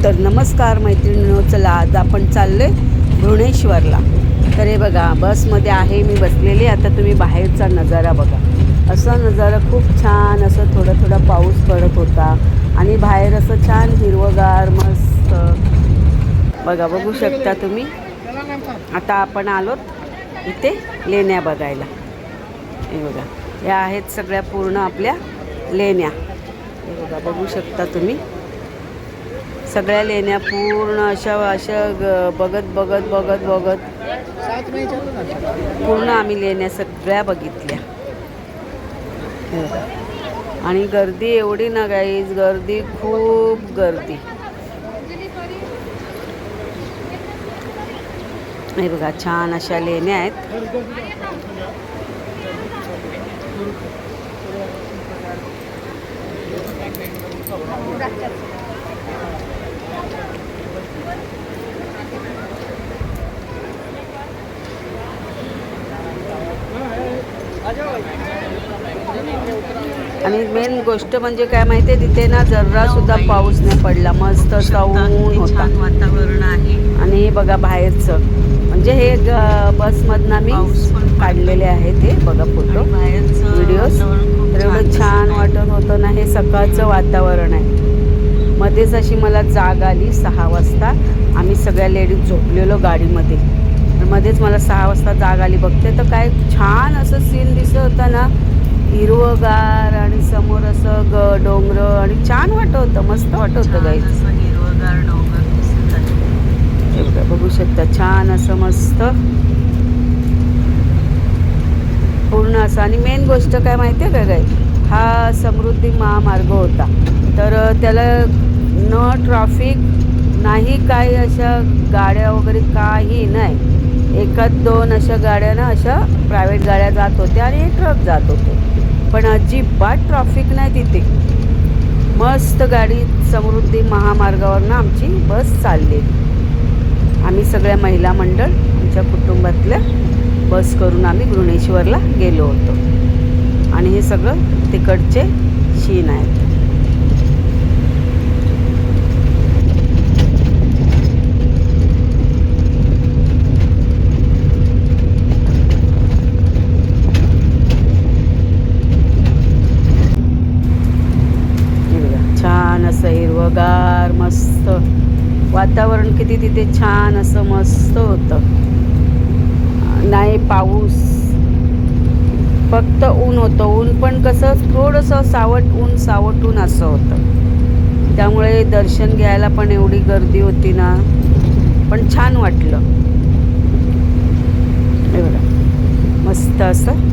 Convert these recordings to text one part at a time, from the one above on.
तर नमस्कार मैत्रिणींनो, चला आज आपण चाललोय भुवनेश्वरला. तर हे बघा बसमध्ये आहे मी बसलेली. आता तुम्ही बाहेरचा नजारा बघा. असा नजारा खूप छान, असं थोडा थोडा पाऊस पडत होता आणि बाहेर असं छान हिरवगार मस्त बघा, बघू शकता तुम्ही. आता आपण आलोत इथे लेण्या बघायला. हे बघा, या आहेत सगळ्या पूर्ण आपल्या लेण्या. हे बघा, बघू शकता तुम्ही. सगळ्या लेण्या पूर्ण अशा बघत बघत बघत बघत पूर्ण आम्ही लेण्या सगळ्या बघितल्या. आणि गर्दी एवढी ना गाईज, गर्दी खूप गर्दी. हे बघा, छान अशा लेण्या आहेत. आणि मेन गोष्ट म्हणजे काय माहिती आहे, तिथे ना जरा सुद्धा पाऊस नाही पडला. मस्त ऊन होता, वातावरण आहे. आणि हे बघा बाहेरचं, म्हणजे हे बसमधनं मी काढलेले आहेत. हे बघा फोटो व्हिडिओज. तर एवढं छान वाटत होतं ना. हे सकाळचं वातावरण आहे. मध्येच अशी मला जाग आली 6 वाजता. आम्ही सगळ्या लेडीज झोपलेलो गाडीमध्ये. मध्येच मला 6 वाजता जाग आली. बघते तर काय छान असं सीन दिसत होतं ना, हिरवगार आणि समोर असं डोंगर आणि छान वाटत होतं, मस्त वाटत होतं गाईज. हिरवगार डोंगर दिसत आहे. एवढं बघू शकता, छान असं मस्त पूर्ण असं. आणि मेन गोष्ट काय माहिती आहे का गाई, हा समृद्धी महामार्ग होता. तर त्याला न ट्रॅफिक नाही, काही अशा गाड्या वगैरे काही नाही. 1-2 अशा गाड्या ना, अशा प्रायव्हेट गाड्या जात होत्या आणि ट्रक जात होते. पण अजिबात ट्रॅफिक नाही तिथे. मस्त गाडी समृद्धी महामार्गावर ना आमची बस चालली. आम्ही सगळ्या महिला मंडळ आमच्या कुटुंबातल्या बस करून आम्ही भुवनेश्वरला गेलो होतो. आणि हे सगळं तिकडचे शीन आहेत. छान असं हिरवगार मस्त वातावरण. किती तिथे छान असं मस्त होतं. नाही पाऊस, फक्त ऊन होतं. ऊन पण कसं थोडंसं सावट ऊन असं होतं. त्यामुळे दर्शन घ्यायला पण एवढी गर्दी होती ना, पण छान वाटलं. एवढं मस्त असं.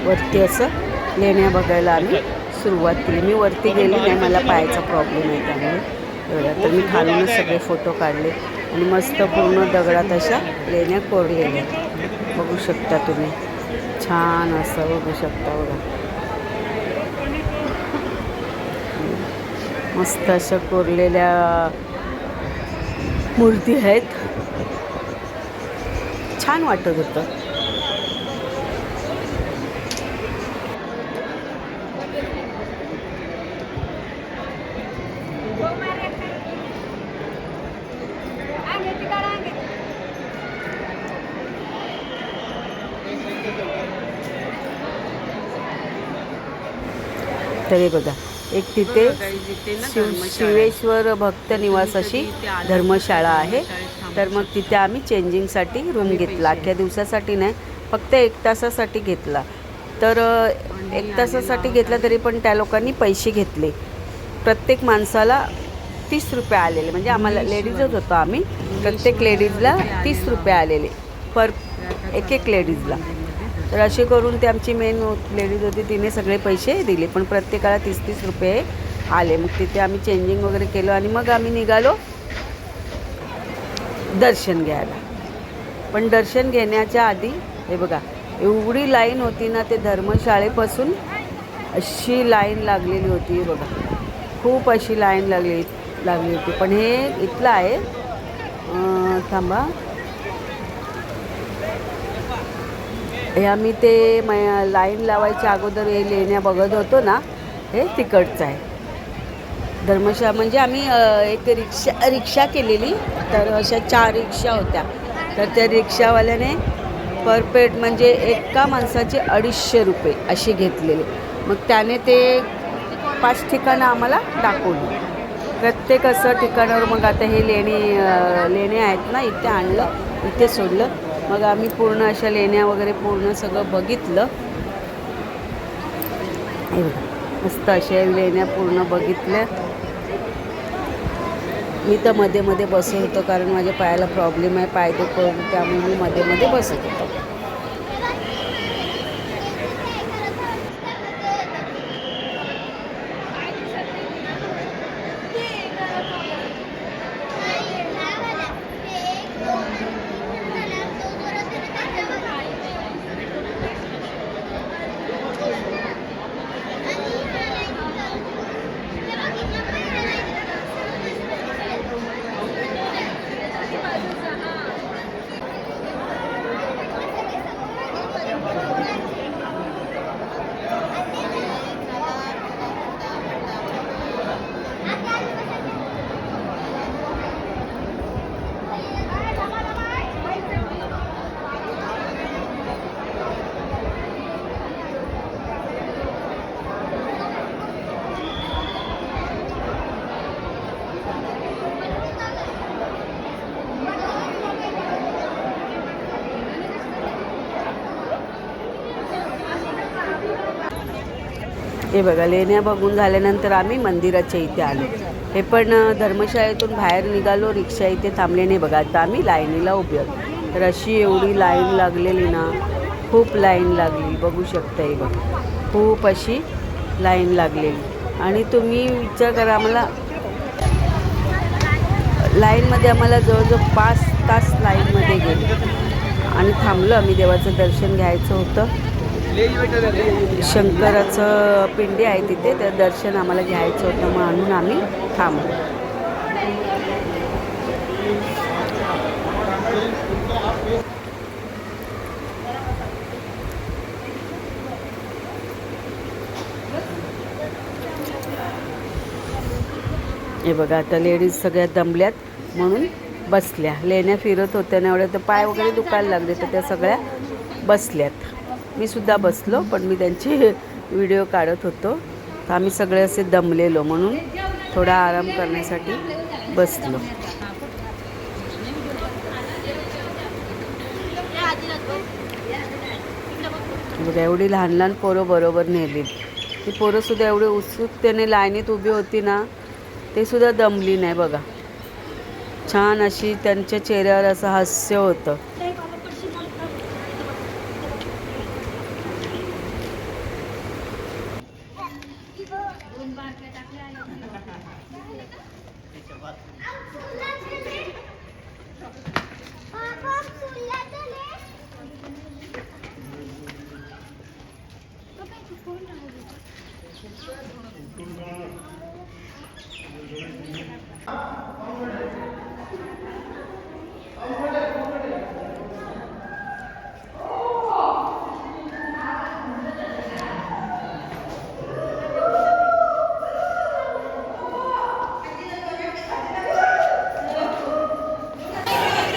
वरती असं लेण्या बघायला आम्ही सुरुवात केली. मी वरती गेली नाही, मला पायाचा प्रॉब्लेम आहे त्यामुळे. एवढा तर मी खालूनच सगळे फोटो काढले. आणि मस्त पूर्ण दगडात अशा लेण्या कोरलेल्या बघू शकता तुम्ही. छान असं बघू शकता बघा. मस्त अशा कोरलेल्या मूर्ती आहेत. छान वाटत होतं. तरी बघा, एक तिथे शिवेश्वर भक्त निवास अशी धर्मशाळा आहे. तर मग तिथे आम्ही चेंजिंगसाठी रूम घेतला. अख्ख्या दिवसासाठी नाही, फक्त 1 तासासाठी घेतला. तर 1 तासासाठी घेतला तरी पण त्या लोकांनी पैसे घेतले. प्रत्येक माणसाला 30 रुपये आलेले, म्हणजे आम्हाला लेडीजच होतो आम्ही, प्रत्येक लेडीजला 30 रुपये आलेले पर एक लेडीजला. तर असे करून ते आमची मेन लेडीज होती, तिने सगळे पैसे दिले, पण प्रत्येकाला 30-30 रुपये आले. मग तिथे आम्ही चेंजिंग वगैरे केलं आणि मग आम्ही निघालो दर्शन घ्यायला. पण दर्शन घेण्याच्या आधी हे बघा, एवढी लाईन होती ना, ते धर्मशाळेपासून अशी लाईन लागलेली होती. हे बघा, खूप अशी लाईन लागली होती. पण हे इथलं आहे, थांबा, हे आम्ही ते लाईन लावायच्या अगोदर हे लेण्या बघत होतो ना, हे तिकडचं आहे धर्मशाळा. म्हणजे आम्ही एक रिक्षा केलेली, तर अशा 4 रिक्षा होत्या. तर त्या रिक्षावाल्याने पर पेड म्हणजे एका माणसाचे 250 रुपये असे घेतलेले. मग त्याने ते 5 ठिकाणं आम्हाला दाखवली, प्रत्येक असं ठिकाणावर. मग आता हे लेणे आहेत ना, इथे आणलं, इथे सोडलं. मग आम्ही पूर्ण अशा लेण्या वगैरे पूर्ण सगळं बघितलं. हे बघा, मस्त अशा लेण्या पूर्ण बघितल्या. मी तर मध्ये मध्ये बसत होतो, कारण माझ्या पायाला प्रॉब्लेम आहे, पाय दुखतो, त्यामुळे मी मध्ये मध्ये बसत होतो. हे बघा, लेण्या बघून झाल्यानंतर आम्ही मंदिराच्या इथे आलो. हे पण धर्मशाळेतून बाहेर निघालो, रिक्षा इथे थांबले नाही. बघा, आता आम्ही लाईनीला उभी आहोत. तर अशी एवढी लाईन लागलेली ना, खूप लाईन लागली, बघू शकता. हे बघा, खूप अशी लाईन लागलेली. आणि तुम्ही विचार करा, आम्हाला लाईनमध्ये आम्हाला जवळजवळ 5 तास लाईनमध्ये गेले आणि थांबलो आम्ही. देवाचं दर्शन घ्यायचं होतं, शंकराचं पिंडी आहे तिथे, तर दर्शन आम्हाला घ्यायचं होतं, म्हणून आम्ही थांबलो. हे बघा, आता लेडीज सगळ्या दमल्यात म्हणून बसल्या. लेण्या फिरत होत्या ना, एवढ्या तर पाय वगैरे दुखायला लागले, तर त्या सगळ्या बसल्यात. मी सुद्धा बसलो, पण मी त्यांचे व्हिडिओ काढत होतो. तर आम्ही सगळे असे दमलेलो, म्हणून थोडा आराम करण्यासाठी बसलो. बघा, एवढी लहान लहान पोरं बरोबर नेली. ती पोरंसुद्धा एवढी उत्सुकतेने लाईनीत उभी होती ना, ते सुद्धा दमली नाही. बघा, छान अशी त्यांच्या चेहऱ्यावर असं हास्य होतं.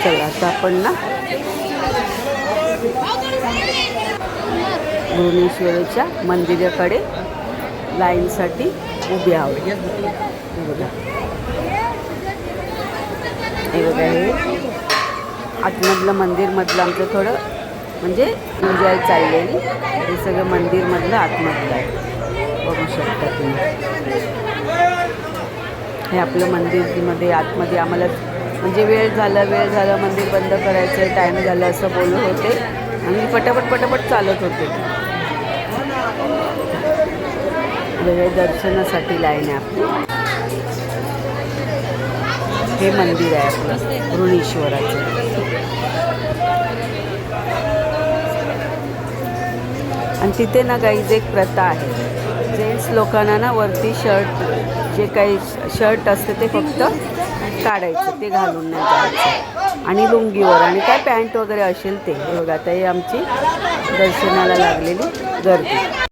चला, आता आपण ना भुवनेश्वरीच्या मंदिराकडे लाईनसाठी उभे आहोत. हे बघा, हे आतमधलं मंदिरमधलं आमचं थोडं म्हणजे एन्जॉय चाललेली. हे सगळं मंदिरमधलं आतमधलं आहे, बघू शकता तुम्ही. हे आपलं मंदिरमध्ये आतमध्ये आम्हाला म्हणजे वेळ झालं मंदिर बंद करायचं, टाईम झालं असं बोलत होते आणि पटापट चालत होते. वेगळे दर्शनासाठी लाईन आहे आपली. हे मंदिर आहे आपलं ऋणेश्वराचं. आणि तिथे ना गाईज एक प्रथा आहे, जेंट्स लोकांना ना वरती शर्ट, जे काही शर्ट असते ते फक्त काढायचं, ते घालून नाही जायचं, आणि लुंगीवर आणि काय पॅन्ट वगैरे असेल ते. हे बघा, आता हे आमची दर्शनाला लागलेली गर्दी.